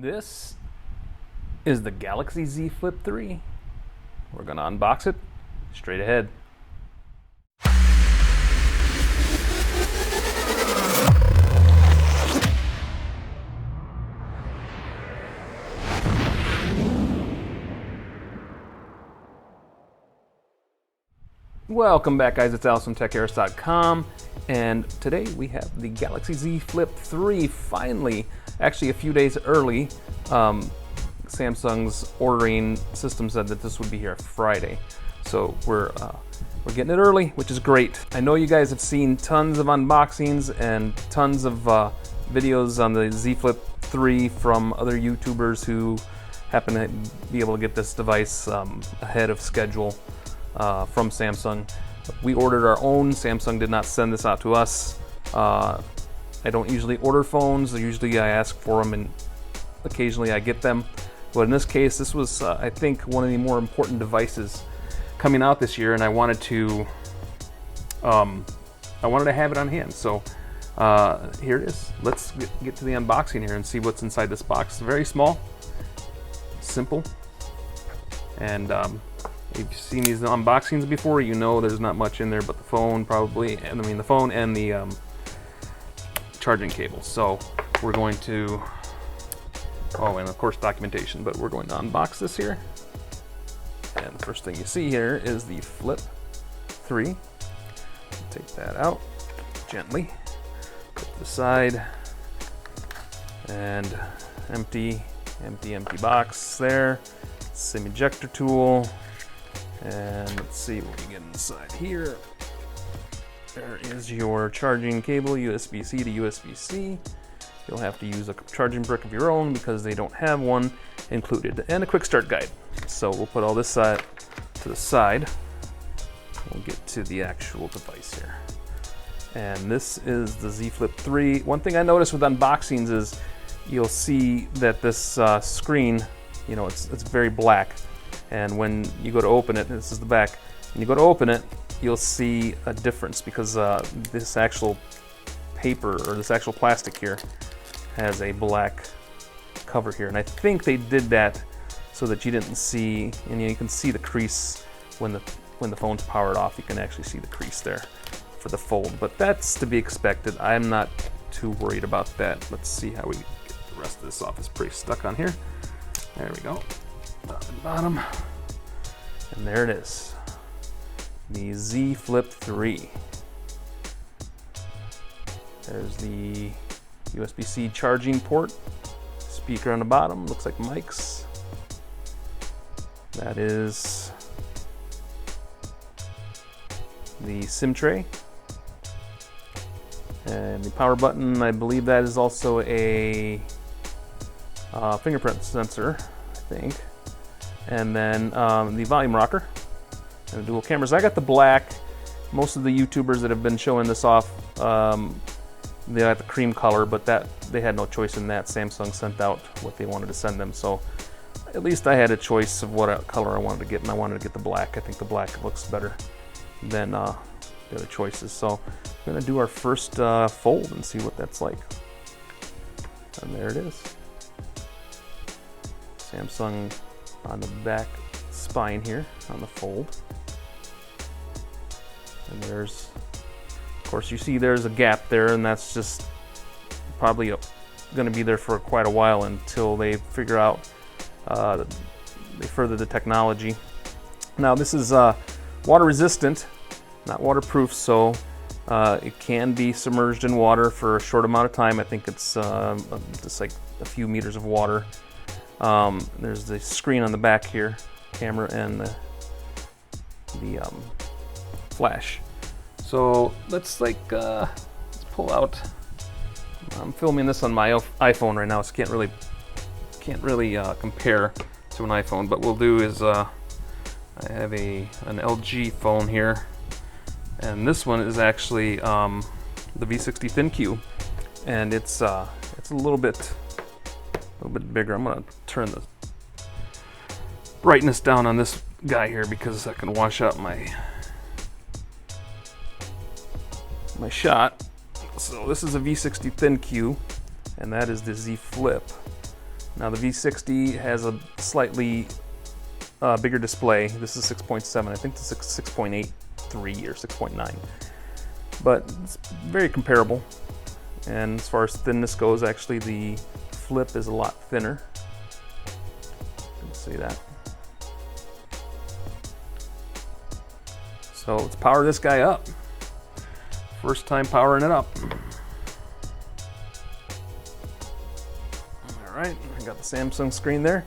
This is the Galaxy Z Flip 3. We're going to unbox it straight ahead. Welcome back, guys. It's Alex from Techaeris.com, and today we have the Galaxy Z Flip 3 finally, actually a few days early. Samsung's ordering system said that this would be here Friday, so we're getting it early, which is great. I know you guys have seen tons of unboxings and tons of videos on the Z Flip 3 from other YouTubers who happen to be able to get this device ahead of schedule. From Samsung. We ordered our own. Samsung did not send this out to us. I don't usually order phones. Usually I ask for them and occasionally I get them. But in this case, this was, I think, one of the more important devices coming out this year, and I wanted to have it on hand. So here it is. Let's get to the unboxing here and see what's inside this box. It's very small, simple, and if you've seen these unboxings before, you know there's not much in there but the phone, probably, and the phone and the charging cable. So we're going to, and of course documentation, but we're going to unbox this here. And the first thing you see here is the Flip 3. Take that out gently, put to the side, and empty box there. SIM ejector tool. And let's see what we get inside here. There is your charging cable, USB-C to USB-C. You'll have to use a charging brick of your own because they don't have one included. And a quick start guide. So we'll put all this to the side. We'll get to the actual device here. And this is the Z Flip 3. One thing I noticed with unboxings is you'll see that this screen, it's very black. And when you go to open it, this is the back, when you go to open it, you'll see a difference because this actual paper, or this actual plastic here, has a black cover here. And I think they did that so that you didn't see, and you can see the crease when the phone's powered off. You can actually see the crease there for the fold, but that's to be expected. I'm not too worried about that. Let's see how we get the rest of this off. It's pretty stuck on here. There we go. Top and bottom, and there it is, the Z Flip 3. There's the USB-C charging port, speaker on the bottom, looks like mics. That is the SIM tray, and the power button, I believe that is also a fingerprint sensor, I think. And then the volume rocker and the dual cameras. I got the black. Most of the YouTubers that have been showing this off, they got the cream color, but they had no choice in that. Samsung sent out what they wanted to send them, so at least I had a choice of what color I wanted to get, and I wanted to get the black. I think the black looks better than the other choices. So we're gonna do our first fold and see what that's like. And there it is. Samsung on the back spine here on the fold, and there's, of course, you see there's a gap there, and that's just probably going to be there for quite a while until they figure out they further the technology. Now this is water resistant, not waterproof, so it can be submerged in water for a short amount of time. I think it's just like a few meters of water. There's the screen on the back here, camera, and the flash. So let's pull out. I'm filming this on my iPhone right now, so can't really compare to an iPhone. But what we'll do is I have an LG phone here, and this one is actually the V60 ThinQ, and it's a little bit bigger. I'm gonna turn the brightness down on this guy here because I can wash out my shot. So this is a V60 ThinQ, and that is the Z Flip. Now the V60 has a slightly bigger display. This is 6.7. I think this is 6.83 or 6.9. But it's very comparable. And as far as thinness goes, actually the Flip is a lot thinner. You can see that. So let's power this guy up. First time powering it up. All right, I got the Samsung screen there.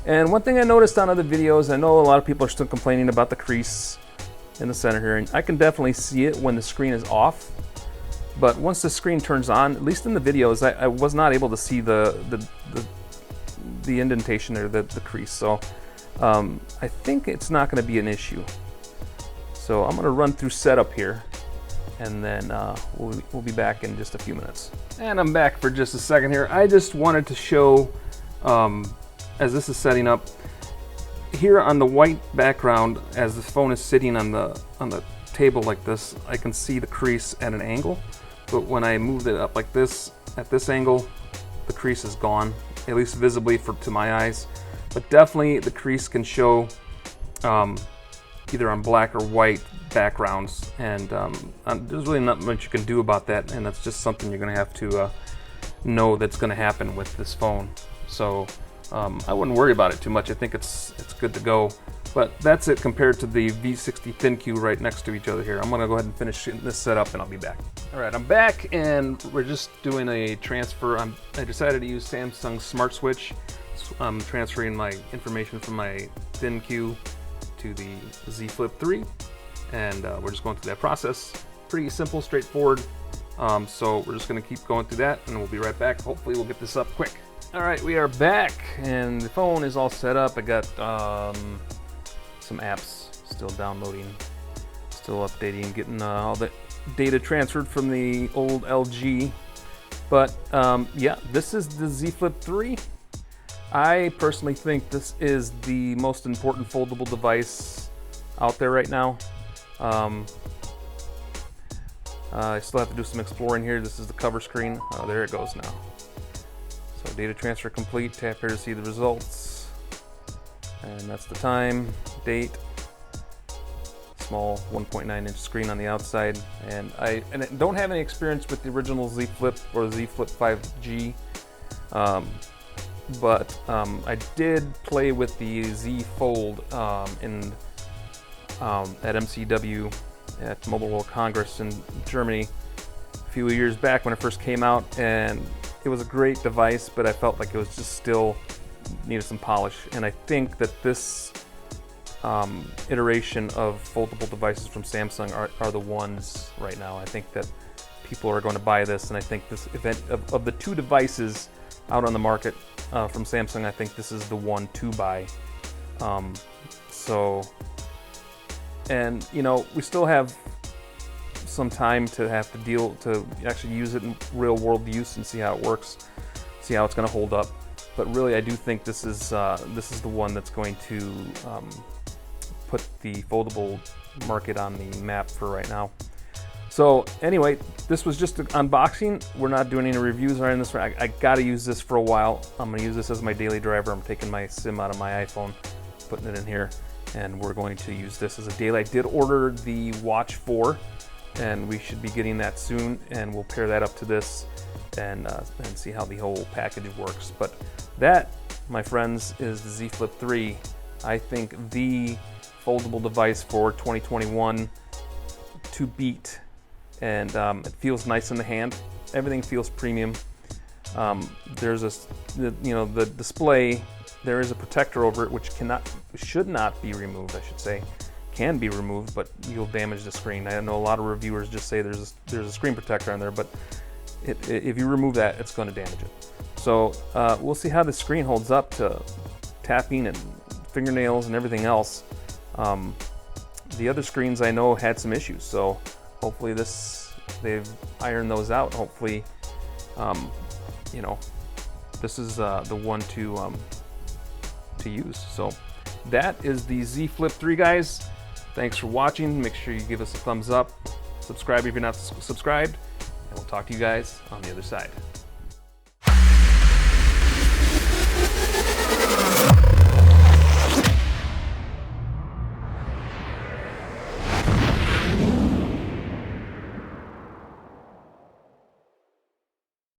And one thing I noticed on other videos, I know a lot of people are still complaining about the crease in the center here, and I can definitely see it when the screen is off. But once the screen turns on, at least in the videos, I was not able to see the indentation there, the crease. So I think it's not going to be an issue. So I'm going to run through setup here, and then we'll be back in just a few minutes. And I'm back for just a second here. I just wanted to show, as this is setting up, here on the white background, as the phone is sitting on the table like this, I can see the crease at an angle. But when I move it up like this, at this angle, the crease is gone, at least visibly to my eyes. But definitely the crease can show either on black or white backgrounds, and there's really not much you can do about that, and that's just something you're going to have to know that's going to happen with this phone. So I wouldn't worry about it too much. I think it's good to go. But that's it compared to the V60 ThinQ right next to each other here. I'm going to go ahead and finish this setup, and I'll be back. All right, I'm back, and we're just doing a transfer. I decided to use Samsung Smart Switch. So I'm transferring my information from my ThinQ to the Z Flip 3, and we're just going through that process. Pretty simple, straightforward. So we're just going to keep going through that, and we'll be right back. Hopefully we'll get this up quick. All right, we are back, and the phone is all set up. I got some apps still downloading, still updating, getting all the data transferred from the old LG. But yeah, this is the Z Flip 3. I personally think this is the most important foldable device out there right now. I still have to do some exploring here. This is the cover screen. Oh, there it goes now. So data transfer complete. Tap here to see the results. And that's the time, date. Small 1.9-inch screen on the outside. And I don't have any experience with the original Z Flip or Z Flip 5G. But I did play with the Z Fold at MCW at Mobile World Congress in Germany a few years back when it first came out, and it was a great device, but I felt like it was just still needed some polish. And I think that this iteration of foldable devices from Samsung are the ones right now. I think that people are going to buy this, and I think this event of the two devices out on the market from Samsung, I think this is the one to buy. And you know, we still have some time to have to actually use it in real world use and see how it works, see how it's going to hold up. But really, I do think this is the one that's going to put the foldable market on the map for right now. So anyway, this was just an unboxing. We're not doing any reviews or anything this. I got to use this for a while. I'm going to use this as my daily driver. I'm taking my SIM out of my iPhone, putting it in here, and we're going to use this as a daily. I did order the Watch 4, and we should be getting that soon, and we'll pair that up to this and see how the whole package works. But that, my friends, is the Z Flip 3. I think the foldable device for 2021 to beat. And it feels nice in the hand. Everything feels premium. There's the display. There is a protector over it, which should not be removed. I should say, can be removed, but you'll damage the screen. I know a lot of reviewers just say there's a screen protector on there, but if you remove that, it's going to damage it. So we'll see how the screen holds up to tapping and fingernails and everything else. The other screens I know had some issues, so hopefully they've ironed those out. Hopefully, this is the one to use. So that is the Z Flip 3, guys. Thanks for watching. Make sure you give us a thumbs up. Subscribe if you're not subscribed, and we'll talk to you guys on the other side.